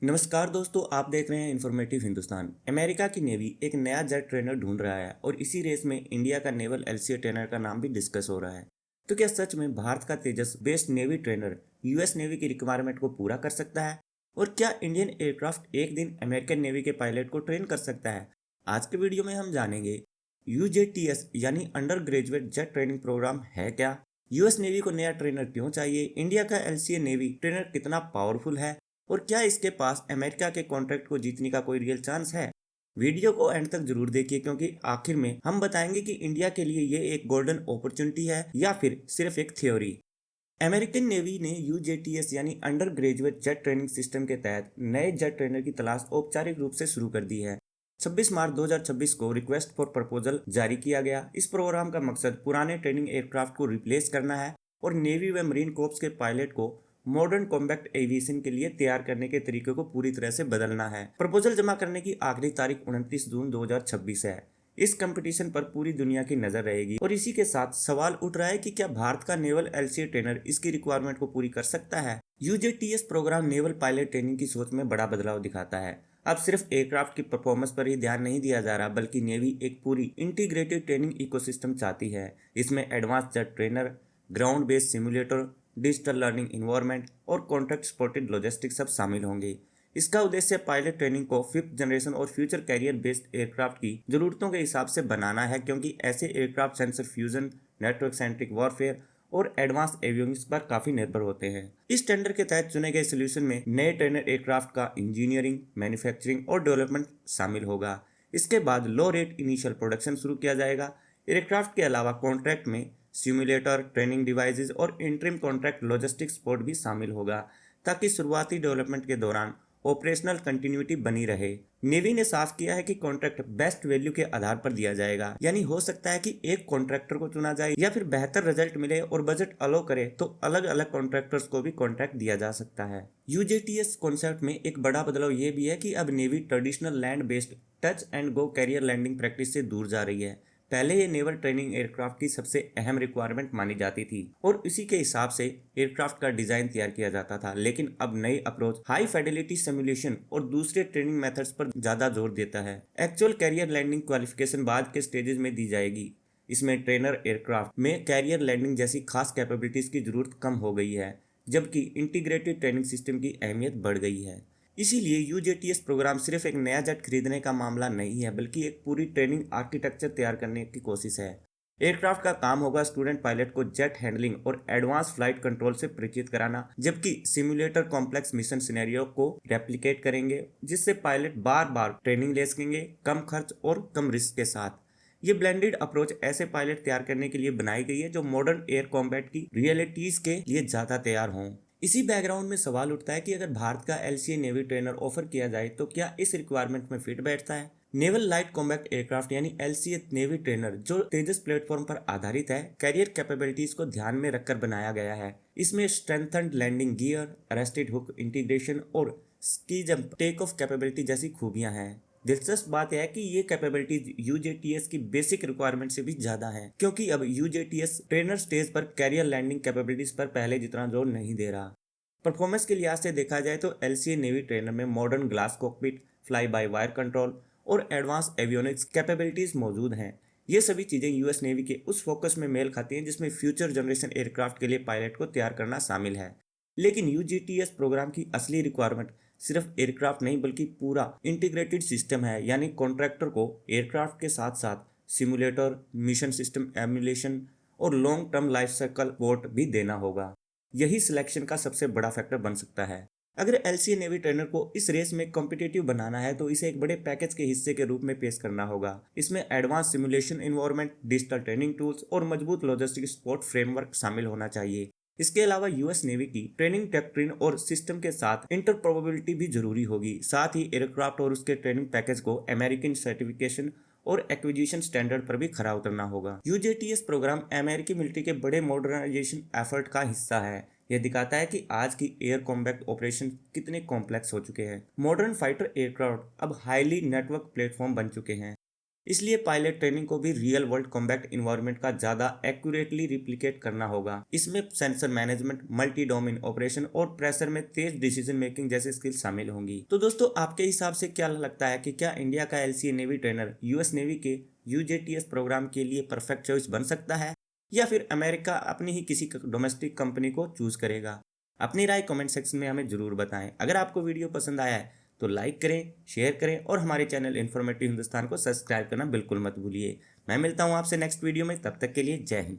नमस्कार दोस्तों, आप देख रहे हैं इन्फॉर्मेटिव हिंदुस्तान। अमेरिका की नेवी एक नया जेट ट्रेनर ढूंढ रहा है और इसी रेस में इंडिया का नेवल एलसीए ट्रेनर का नाम भी डिस्कस हो रहा है। तो क्या सच में भारत का Tejas based navy trainer US navy की रिक्वायरमेंट को पूरा कर सकता है? और क्या इंडियन एयरक्राफ्ट एक दिन अमेरिकन नेवी के पायलट को ट्रेन कर सकता है? आज के वीडियो में हम जानेंगे यूजेटीएस यानी undergraduate jet training programme है क्या, यूएस नेवी को नया ट्रेनर क्यों चाहिए, इंडिया का एलसीए नेवी ट्रेनर कितना पावरफुल है और क्या इसके पास अमेरिका के कॉन्ट्रैक्ट को जीतने का कोई रियल चांस है। वीडियो को एंड तक जरूर देखिए क्योंकि आखिर में हम बताएंगे कि इंडिया के लिए ये एक गोल्डन अपॉर्चुनिटी है या फिर सिर्फ एक थ्योरी। अमेरिकन नेवी ने यूजेटीएस यानी undergraduate jet training system के तहत नए जेट ट्रेनर की तलाश औपचारिक रूप से शुरू कर दी है। 26 मार्च 2026 को रिक्वेस्ट फॉर प्रपोजल जारी किया गया। इस प्रोग्राम का मकसद पुराने ट्रेनिंग एयरक्राफ्ट को रिप्लेस करना है और नेवी व मरीन कोर्प्स के पायलट को मॉडर्न कॉम्बैट एविएशन के लिए तैयार करने के तरीके को पूरी तरह से बदलना है। प्रपोजल जमा करने की आखिरी तारीख 29 जून 2026 है। इस कंपटीशन पर पूरी दुनिया की नजर रहेगी और इसी के साथ सवाल उठ रहा है कि क्या भारत का नेवल एलसीए ट्रेनर इसकी रिक्वायरमेंट को पूरी कर सकता है। यूजेटीएस प्रोग्राम नेवल पायलट ट्रेनिंग की सोच में बड़ा बदलाव दिखाता है। अब सिर्फ एयरक्राफ्ट की परफॉर्मेंस पर ही ध्यान नहीं दिया जा रहा, बल्कि नेवी एक पूरी इंटीग्रेटेड ट्रेनिंग इकोसिस्टम चाहती है। इसमें advance jet trainer, ground based simulator, digital learning environment और कॉन्ट्रैक्ट सपोर्टेड लॉजिस्टिक्स सब शामिल होंगे। इसका उद्देश्य पायलट ट्रेनिंग को फिफ्थ जनरेशन और फ्यूचर कैरियर बेस्ड एयरक्राफ्ट की जरूरतों के हिसाब से बनाना है, क्योंकि ऐसे aircraft sensor fusion, network centric warfare और एडवांस एवियोनिक्स पर काफी निर्भर होते हैं। इस टेंडर के तहत चुने गए सोल्यूशन में नए ट्रेनर एयरक्राफ्ट का इंजीनियरिंग, मैन्युफैक्चरिंग और डेवलपमेंट शामिल होगा। इसके बाद लो रेट इनिशियल प्रोडक्शन शुरू किया जाएगा। एयरक्राफ्ट के अलावा कॉन्ट्रैक्ट में सिमुलेटर, ट्रेनिंग डिवाइसेस और इंटरिम कॉन्ट्रैक्ट लॉजिस्टिक्स सपोर्ट भी शामिल होगा, ताकि शुरुआती डेवलपमेंट के दौरान ऑपरेशनल कंटिन्यूटी बनी रहे। नेवी ने साफ किया है कि कॉन्ट्रैक्ट बेस्ट वैल्यू के आधार पर दिया जाएगा, यानी हो सकता है कि एक कॉन्ट्रैक्टर को चुना जाए या फिर बेहतर रिजल्ट मिले और बजट अलो करे तो अलग अलग कॉन्ट्रैक्टर्स को भी कॉन्ट्रैक्ट दिया जा सकता है। यूजेटीएस कॉन्सेप्ट में एक बड़ा बदलाव ये भी है कि अब navy traditional land based touch and go carrier landing practice से दूर जा रही है। पहले ये नेवल ट्रेनिंग एयरक्राफ्ट की सबसे अहम रिक्वायरमेंट मानी जाती थी और इसी के हिसाब से एयरक्राफ्ट का डिजाइन तैयार किया जाता था, लेकिन अब नई अप्रोच हाई फिडेलिटी सिमुलेशन और दूसरे ट्रेनिंग मेथड्स पर ज्यादा जोर देता है। एक्चुअल कैरियर लैंडिंग क्वालिफिकेशन बाद के स्टेजेस में दी जाएगी। इसमें ट्रेनर एयरक्राफ्ट में कैरियर लैंडिंग जैसी खास कैपेबिलिटीज की जरूरत कम हो गई है, जबकि इंटीग्रेटेड ट्रेनिंग सिस्टम की अहमियत बढ़ गई है। इसीलिए यूजेटीएस प्रोग्राम सिर्फ एक नया जेट खरीदने का मामला नहीं है, बल्कि एक पूरी ट्रेनिंग आर्किटेक्चर तैयार करने की कोशिश है। एयरक्राफ्ट का काम होगा स्टूडेंट पायलट को जेट हैंडलिंग और एडवांस फ्लाइट कंट्रोल से परिचित कराना, जबकि सिमुलेटर कॉम्प्लेक्स मिशन सिनेरियो को रेप्लिकेट करेंगे, जिससे पायलट बार बार ट्रेनिंग ले सकेंगे, कम खर्च और कम रिस्क के साथ। ये ब्लेंडेड अप्रोच ऐसे पायलट तैयार करने के लिए बनाई गई है जो मॉडर्न एयर कॉम्बैट की रियलिटीज के लिए ज्यादा तैयार हों। इसी बैकग्राउंड में सवाल उठता है कि अगर भारत का एलसीए नेवी ट्रेनर ऑफर किया जाए तो क्या इस रिक्वायरमेंट में फिट बैठता है। नेवल लाइट कॉम्बैट एयरक्राफ्ट यानी एलसीए नेवी ट्रेनर जो तेजस प्लेटफॉर्म पर आधारित है, कैरियर कैपेबिलिटीज को ध्यान में रखकर बनाया गया है। इसमें strengthened landing gear, arrested hook integration और ski jump take off capability जैसी खूबियां हैं। दिलचस्प बात यह है कि ये कैपेबिलिटीज यूजेटीएस की बेसिक रिक्वायरमेंट से भी ज्यादा है, क्योंकि अब यूजेटीएस ट्रेनर स्टेज पर कैरियर लैंडिंग कैपेबिलिटीज पर पहले जितना जोर नहीं दे रहा। परफॉर्मेंस के लिहाज से देखा जाए तो एलसीए नेवी ट्रेनर में modern glass cockpit, fly by wire control और एडवांस एवियोनिक्स कैपेबिलिटीज मौजूद हैं। ये सभी चीजें यूएस नेवी के उस फोकस में मेल खाती हैं जिसमें फ्यूचर जनरेशन एयरक्राफ्ट के लिए पायलट को तैयार करना शामिल है। लेकिन यूजीटीएस प्रोग्राम की असली रिक्वायरमेंट सिर्फ एयरक्राफ्ट नहीं बल्कि पूरा इंटीग्रेटेड सिस्टम है, यानी कॉन्ट्रैक्टर को एयरक्राफ्ट के साथ साथ सिमुलेटर, मिशन सिस्टम एमुलेशन और long term life cycle support भी देना होगा। यही सिलेक्शन का सबसे बड़ा फैक्टर बन सकता है। अगर एलसीए नेवी ट्रेनर को इस रेस में कॉम्पिटिटिव बनाना है तो इसे एक बड़े पैकेज के हिस्से के रूप में पेश करना होगा। इसमें advance simulation environment, digital training tools और मजबूत लॉजिस्टिक सपोर्ट फ्रेमवर्क शामिल होना चाहिए। इसके अलावा यूएस नेवी की ट्रेनिंग डॉक्ट्रिन और सिस्टम के साथ इंटरऑपरेबिलिटी भी जरूरी होगी। साथ ही एयरक्राफ्ट और उसके ट्रेनिंग पैकेज को अमेरिकन सर्टिफिकेशन और एक्विजिशन स्टैंडर्ड पर भी खरा उतरना होगा। यूजेटीएस प्रोग्राम अमेरिकी मिलिट्री के बड़े मॉडर्नाइजेशन एफर्ट का हिस्सा है। यह दिखाता है कि आज की एयर कॉम्बैट ऑपरेशन कितने कॉम्प्लेक्स हो चुके हैं। मॉडर्न फाइटर एयरक्राफ्ट अब हाईली नेटवर्क प्लेटफॉर्म बन चुके हैं। इसलिए पायलट ट्रेनिंग को भी रियल वर्ल्ड कॉम्बैट इन्वायरमेंट का ज्यादा एक्यूरेटली रिप्लिकेट करना होगा। इसमें sensor management, multi domain operation और प्रेशर में तेज डिसीजन मेकिंग जैसे स्किल शामिल होंगी। तो दोस्तों, आपके हिसाब से क्या लगता है कि क्या इंडिया का LCA navy trainer US navy के यूजेटीएस प्रोग्राम के लिए परफेक्ट चॉइस बन सकता है, या फिर अमेरिका अपनी ही किसी डोमेस्टिक कंपनी को चूज करेगा? अपनी राय कमेंट सेक्शन में हमें जरूर बताएं। अगर आपको वीडियो पसंद आया है तो लाइक करें, शेयर करें और हमारे चैनल इन्फॉर्मेटिव हिंदुस्तान को सब्सक्राइब करना बिल्कुल मत भूलिए। मैं मिलता हूं आपसे नेक्स्ट वीडियो में, तब तक के लिए जय हिंद।